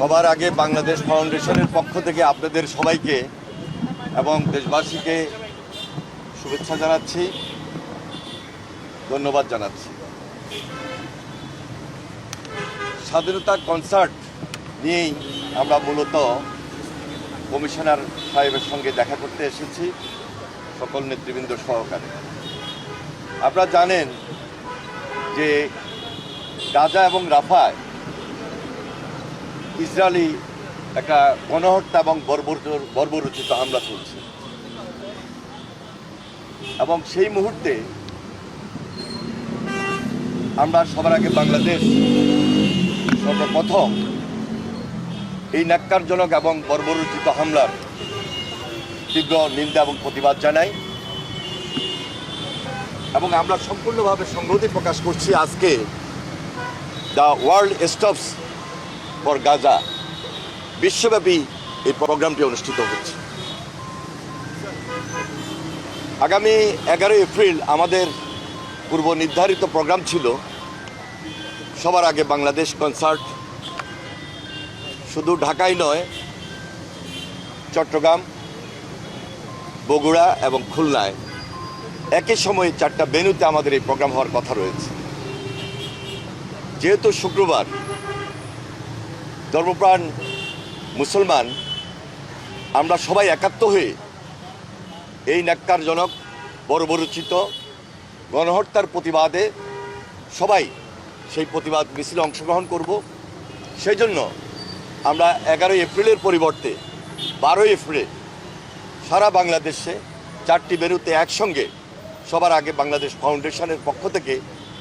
সবার আগে বাংলাদেশ ফাউন্ডেশনের পক্ষ থেকে আপনাদের সবাইকে এবং দেশবাসীকে শুভেচ্ছা জানাচ্ছি, ধন্যবাদ জানাচ্ছি। স্বাধীনতা কনসার্ট নিয়েই আমরা মূলত কমিশনার সাহেবের সঙ্গে দেখা করতে এসেছি, সকল নেতৃবৃন্দ সহকারে। আপনারা জানেন যে গাজা এবং রাফায় ইসরায়েলি একটা গণহত্যা এবং বর্বরোচিত হামলা চলছে, এবং সেই মুহূর্তে আমরা সবার আগে বাংলাদেশ সর্বপ্রথম এই ন্যাক্কারজনক এবং বর্বরোচিত হামলার তীব্র নিন্দা এবং প্রতিবাদ জানাই, এবং আমরা সম্পূর্ণভাবে সংহতি প্রকাশ করছি। আজকে the world stops for Gaza বিশ্বব্যাপী এই প্রোগ্রামটি অনুষ্ঠিত হচ্ছে। আগামী 11 এপ্রিল আমাদের পূর্ব নির্ধারিত প্রোগ্রাম ছিল সবার আগে বাংলাদেশ কনসার্ট। শুধু ঢাকায় নয়, চট্টগ্রাম, বগুড়া এবং খুলনায় একই সময়ে 4টা ভেন্যুতে আমাদের এই প্রোগ্রাম হওয়ার কথা রয়েছে। যেহেতু শুক্রবার, ধর্মপ্রাণ মুসলমান আমরা সবাই একাত্ম হয়ে এই ন্যাক্কারজনক বর্বরোচিত গণহত্যার প্রতিবাদে সবাই সেই প্রতিবাদ মিছিলে অংশগ্রহণ করব। সেই জন্য আমরা 11 এপ্রিলের পরিবর্তে 12 এপ্রিল সারা বাংলাদেশে 4টি ভেন্যুতে একসঙ্গে সবার আগে বাংলাদেশ ফাউন্ডেশনের পক্ষ থেকে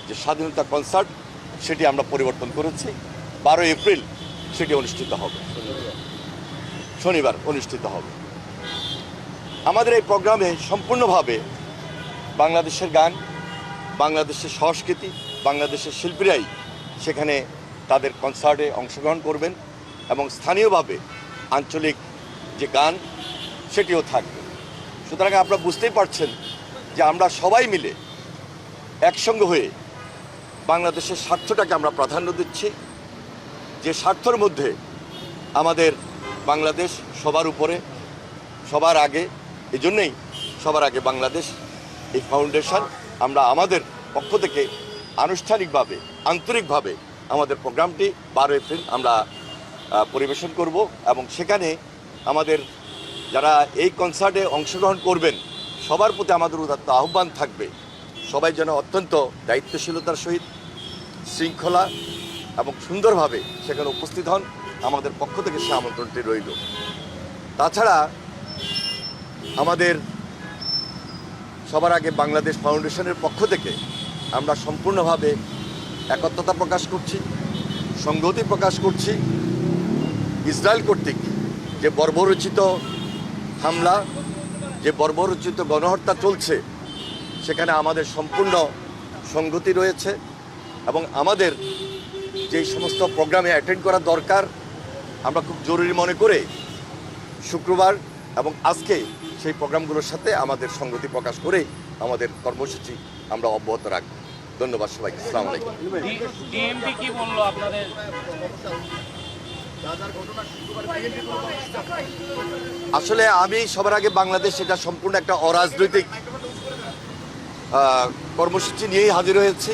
যে স্বাধীনতা কনসার্ট, সেটি আমরা পরিবর্তন করেছি। 12 এপ্রিল সেটি অনুষ্ঠিত হবে, শনিবার অনুষ্ঠিত হবে। আমাদের এই প্রোগ্রামে সম্পূর্ণভাবে বাংলাদেশের গান, বাংলাদেশের সংস্কৃতি, বাংলাদেশের শিল্পীরাই সেখানে তাদের কনসার্টে অংশগ্রহণ করবেন, এবং স্থানীয়ভাবে আঞ্চলিক যে গান সেটিও থাকবে। সুতরাং আপনারা বুঝতেই পারছেন যে আমরা সবাই মিলে একসঙ্গে হয়ে বাংলাদেশের স্বার্থটাকে আমরা প্রাধান্য দিচ্ছি, যে স্বার্থের মধ্যে আমাদের বাংলাদেশ সবার উপরে, সবার আগে। এই জন্যেই সবার আগে বাংলাদেশ এই ফাউন্ডেশন আমরা আমাদের পক্ষ থেকে আনুষ্ঠানিকভাবে, আন্তরিকভাবে আমাদের প্রোগ্রামটি 12 এপ্রিল আমরা পরিবেশন করব, এবং সেখানে আমাদের যারা এই কনসার্টে অংশগ্রহণ করবেন সবার প্রতি আমাদের উদাত্ত আহ্বান থাকবে, সবাই যেন অত্যন্ত দায়িত্বশীলতার সহিত, শৃঙ্খলা এবং সুন্দরভাবে সেখানে উপস্থিত হন। আমাদের পক্ষ থেকে সে আমন্ত্রণটি রইল। তাছাড়া আমাদের সবার আগে বাংলাদেশ ফাউন্ডেশনের পক্ষ থেকে আমরা সম্পূর্ণভাবে একত্রতা প্রকাশ করছি, সংহতি প্রকাশ করছি। ইসরায়েল কর্তৃক যে বর্বরোচিত হামলা, যে বর্বরোচিত গণহত্যা চলছে, সেখানে আমাদের সম্পূর্ণ সংহতি রয়েছে, এবং আমাদের যেই সমস্ত প্রোগ্রামে অ্যাটেন্ড করা দরকার আমরা খুব জরুরি মনে করে শুক্রবার এবং আজকে সেই প্রোগ্রামগুলোর সাথে আমাদের সংগতি প্রকাশ করে আমাদের কর্মসূচি আমরা অব্যাহত রাখব। ধন্যবাদ সবাইকে। আসসালামু আলাইকুম। ডিএমপি কি বললো আপনাদের? আসলে আমি সবার আগে বাংলাদেশ এটা সম্পূর্ণ একটা অরাজনৈতিক কর্মসূচি নিয়েই হাজির হয়েছি।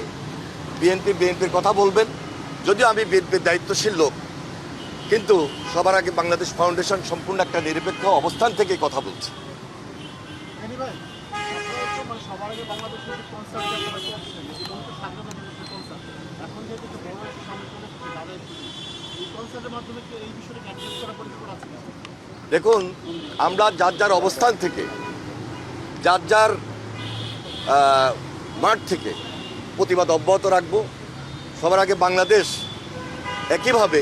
বিএনপির কথা বলবেন, যদিও আমি বিএনপির দায়িত্বশীল লোক, কিন্তু সবার আগে বাংলাদেশ ফাউন্ডেশন সম্পূর্ণ একটা নিরপেক্ষ অবস্থান থেকে কথা বলছে। দেখুন, আমরা যার যার অবস্থান থেকে, যার যার মাঠ থেকে প্রতিবাদ অব্যাহত রাখব। সবার আগে বাংলাদেশ একইভাবে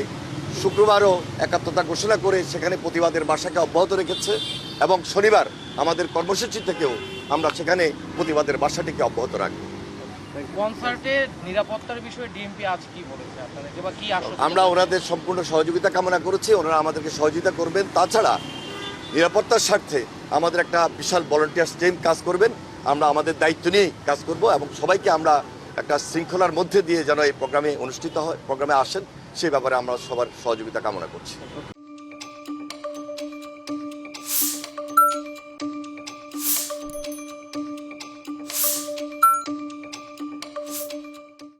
শুক্রবারও একাত্মতা ঘোষণা করে সেখানে প্রতিবাদের ভাষাকে অব্যাহত রেখেছে, এবং শনিবার আমাদের কর্মসূচি থেকেও আমরা সেখানে প্রতিবাদের ভাষাটিকে অব্যাহত রাখব। কনসার্টের নিরাপত্তার বিষয়ে ডিএমপি আজ কি বলেছে আপনাদের, বা কি আশ্বাস? আমরা ওনাদের সম্পূর্ণ সহযোগিতা কামনা করেছি, ওনারা আমাদেরকে সহযোগিতা করবেন। তাছাড়া নিরাপত্তার স্বার্থে আমাদের একটা বিশাল ভলান্টিয়ার্স টিম কাজ করবেন। আমরা আমাদের দায়িত্ব নিয়েই কাজ করব, এবং সবাইকে আমরা একটা শৃঙ্খলার মধ্যে দিয়ে যেন এই প্রোগ্রামে অনুষ্ঠিত হয়, প্রোগ্রামে আসেন সে ব্যাপারে আমরা সবার সহযোগিতা কামনা করছি।